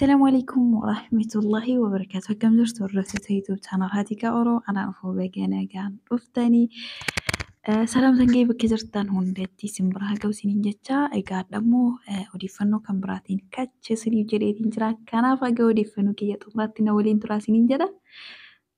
السلام عليكم ورحمة الله وبركاته. كم زرت ورثة يوتيوب channel هاتي كأورو أنا أفو بجانا جان رفتني سلام تنجي بكزرتان هندتي سمبرها قوسين جتة إيقاد أمو وديفنو كم براتين كاتش سنيو جريدين جرا كان فاقا وديفنو كي يتطلاتين أولين تراسين جدا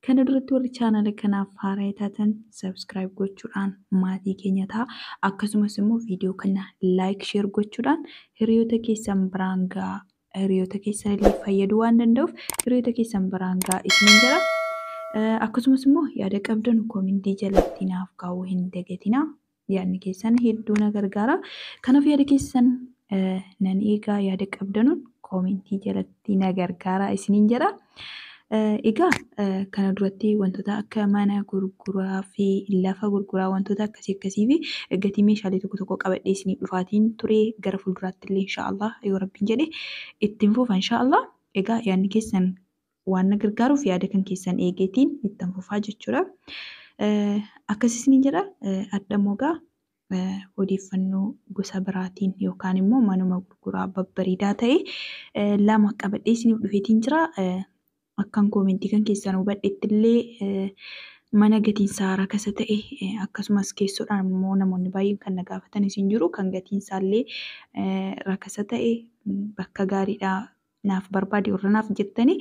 كان درتو channel كان فاريتاتن سبسكرايب gochuudhaan maatii keenya ta'a akkasumas immoo viidiyoo kana like share gochuudhaan hiriyoota keessan biraan ga'a hiriyoota keessan illee fayyaduu waan danda'uuf hiriyoota keessan biraan ga'a isiniin jira akkasumas immoo yaada qabdan koomentii jalatti naaf kaa'uu hin dagatinaa yaadni keessan hedduu na gargaara kanaaf yaada keessan nan eegaa yaada qabdanuun koomentii jalatti na gargaara isiniin jira. Egaa kana duratti wantoota akka mana gurguraa fi lafa gurguraa wantoota akkasii fi gatii meeshaalee tokko qabadhee isiniif dhufaatiin ture gara fuulduraatti illee inshaallah yoo rabbiin jedhe ittiin fufa inshaallah. Egaa yaadni keessan waan na gargaaruuf yaada kan keessan eegeetiin ittiin fufaa jechuudha. Akkasii isiniin jedha addamogaa odeeffannoo gosa biraatiin yookaan immoo manuma gurguraa babbariidaa ta'e lama qabadhee isiniif dhufeetiin jira. Akkan koomentii kan keessan hubadhetti illee mana gatiin isaa rakasa ta'e akkasumas keessodhaan immoo namoonni baay'een kan na gaafatan isin jiru kan gatiin isaa illee rakasa ta'e bakka gaariidhaa naaf barbaade warra naaf jettanii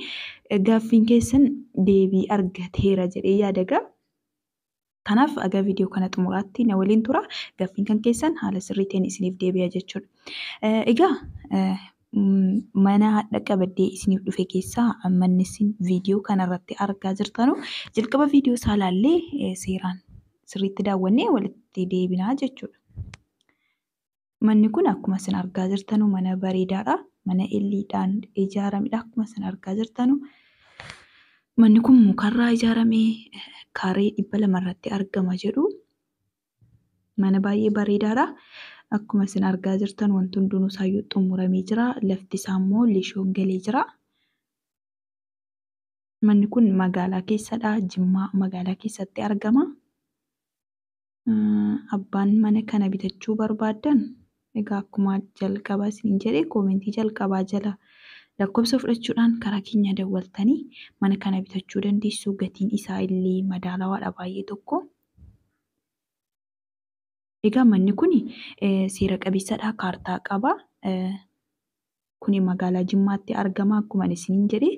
gaaffiin keessan deebii argateera jedhee yaadaga. Kanaaf aga viidiyoo kana xumuraatti na waliin tura gaaffiin kan keessan haala sirrii ta'een isiniif deebi'a jechuudha. Egaa mana hadha qabadhee isiniif dhufe keessaa manni isin viidiyoo kanarratti argaa jirtanu jalqaba viidiyoo isaa ilaallee seeraan sirriitti daawwannee walitti deebinaa jechuudha. Manni kun akkuma isin argaa jirtanu mana bareedaadha. Mana elliidhaan ijaaramedha akkuma isin argaa jirtanu. Manni kun mukarraa ijaaramee kaaree 200 irratti argama jedhu. Mana baay'ee bareedaadha. Akkuma isin argaa jirtan wanti hundinuu isaayyuu xumuramee jira. Lafti isaa immoo lishoon galee jira. Manni kun magaalaa keessadha. Jimmaa magaalaa keessatti argama. Abbaan mana kana bitachuu barbaadan egaa akkuma jalqabaa isiniin jedhee koomentii jalqabaa jala lakkoofsa fudhachuudhaan karaa keenya dawwaltanii mana kana bitachuu dandeessu. Gatiin isaa illee madaalawaadha baay'ee tokko. Egaa manni kun seera qabeessadha kaartaa qaba. Kuni magaalaa Jimmaatti argama akkuma isiniin jedhee.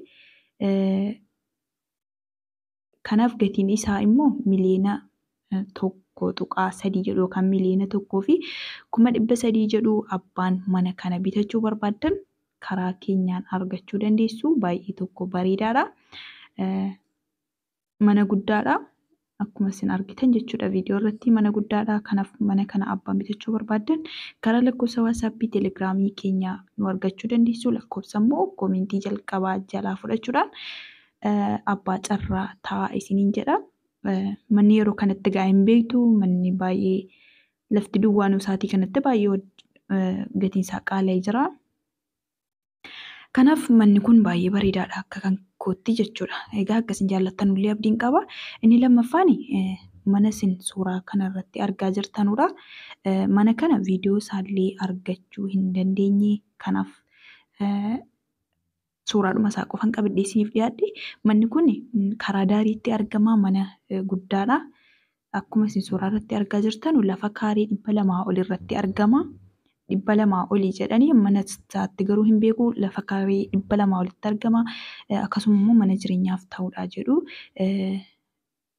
Kanaaf gatiin isaa immoo miliyoona 1.3 jedhu yookaan miliyoona 1 fi 300,000 jedhu abbaan mana kana bitachuu barbaadan karaa keenyaan argachuu dandeessu. Baay'ee tokko bareedaadha. Mana guddaadha. Akkuma isin argitan jechuudha viidiyoo irratti mana guddaadha. Kanaaf mana kana abbaan bitachuu barbaadan karaa lakkoofsa waatsaappii teelegiraamii keenya nu argachuu dandeessu. Lakkoofsa immoo koomentii jalqabaa jalaa fudhachuudhaan abbaa carraa ta'a isiniin jedha. Manni yeroo kanatti gaa hin beektu manni baay'ee lafti duwwaanuu isaatii kanatti baay'ee gatiin isaa qaala'ee jira. Kanaaf manni kun baay'ee bareedaadha akka kan kootti jechuudha. Egaa akkasiin jaallattanullee abdiin qaba. Inni lammaffaan mana isin suuraa kanarratti argaa jirtanudha. Mana kana viidiyoo isaallee argachuu hin dandeenye. Kanaaf suuraadhuma isaa qofaan qabadhee isiniif dhiyaadhe. Manni kun karaa daariitti argama. Mana guddaadha. Akkuma isin suuraa irratti argaa jirtanu lafa kaaree 200 ol irratti argama. 200 olii jedhanii mana isaatti garuu hin beeku lafa kaaree 200 olitti argama. Akkasuma immoo mana jireenyaaf ta'uudha jedhu.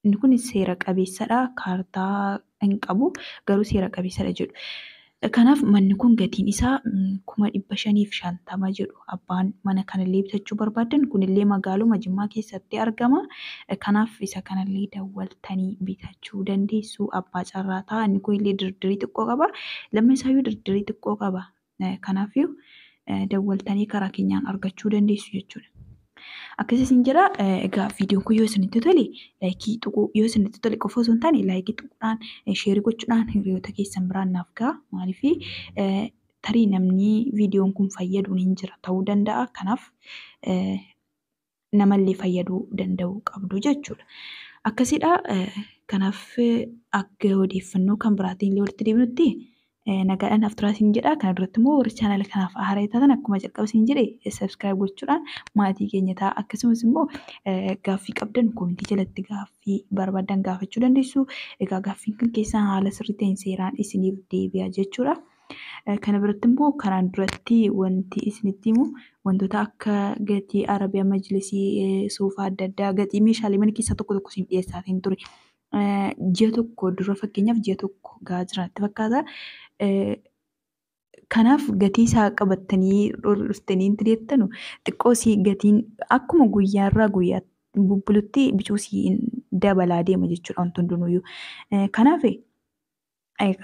Inni kun seera qabeessadha. Kaartaa hin qabu garuu seera qabeessadha jedhu. Kanaaf manni kun gatiin isaa 550,000 jedhu. Abbaan mana kanallee bitachuu barbaadan kunillee magaaluma Jimmaa keessatti argama. Kanaaf isa kanallee dawwaltanii bitachuu dandeessu. Abbaa carraa ta'a. Inni kunillee dirdirii xiqqoo qaba. Lamma isaayyuu dirdirii xiqqoo qaba. Kanaafiyyuu dawwaltanii karaa keenyaan argachuu dandeessu jechuudha. Akkasii isin jedha. Egaa viidiyoon kun yoo isinitti tole laayikii tuquu yoo isinitti tole qofa osoo hin taane laayikii tuquudhaan sheerii gochuudhaan hiriyoota keessan biraan naaf ga'a. Maaliif tarii namni viidiyoon kun fayyaduun hin jira ta'uu danda'a. Kanaaf namallee fayyaduu danda'uu qabdu jechuudha. Akkasiidha. Kanaaf akka odeeffannoo kan biraatiin illee walitti deebinutti nagaadhaan afturaa siin jedha. Kana duratti immoo warri chaanaala kanaaf haaraa taatan akkuma jalqaba siin jedhe subscribe gochuudhaan maatii keenya ta'a. Akkasumas immoo gaaffii qabdan koomentii jalatti gaaffii barbaadan gaafachuu dandeessu. Egaa gaaffiin kan keessaa haala sirrii ta'een seeraan isiniif deebi'a jechuudha. Kana biratti immoo kanaan duratti wanti isinitti himu wantoota akka gatii Arabiyaa Majlisii soofaa adda addaa gatii meeshaalee mana keessaa tokko tokko siin dhiyeessaa hin ture. Ji'a tokko dura fakkeenyaaf ji'a tokko gahaa jiraatti fakkaata. Kanaaf gatii isaa qabattanii dhuftanii inti deettanu xiqqoo si gatiin akkuma guyyaarraa guyyaatti bubbulutti bicuu si dabalaa deema jechuudha wanti hundinuyyuu. Kanaaf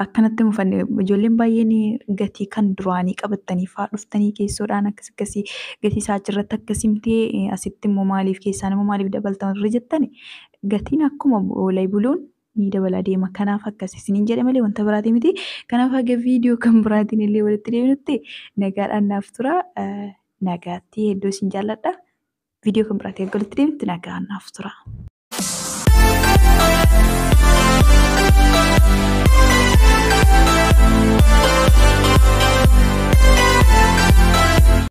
akkanatti mufanne ijoolleen baay'een gatii kan duraanii qabattanii fa'aa dhuftanii keessoodhaan akkasii gatii isaa achirratti akkasimtee asitti immoo maaliif keessaan immoo maaliif dabaltan irra jettani gatiin akkuma walii buluun ni dabalaa deema. Kanaaf akkasii isiniin jedhe malee wanta biraatii miti. Kanaaf haga viidiyoo kan biraatiin illee walitti deebinutti nagaadhaan naaf tura. Nagaatti hedduu isin jaalladha. Viidiyoo kan biraatiin walitti deebinutti nagaan naaf tura.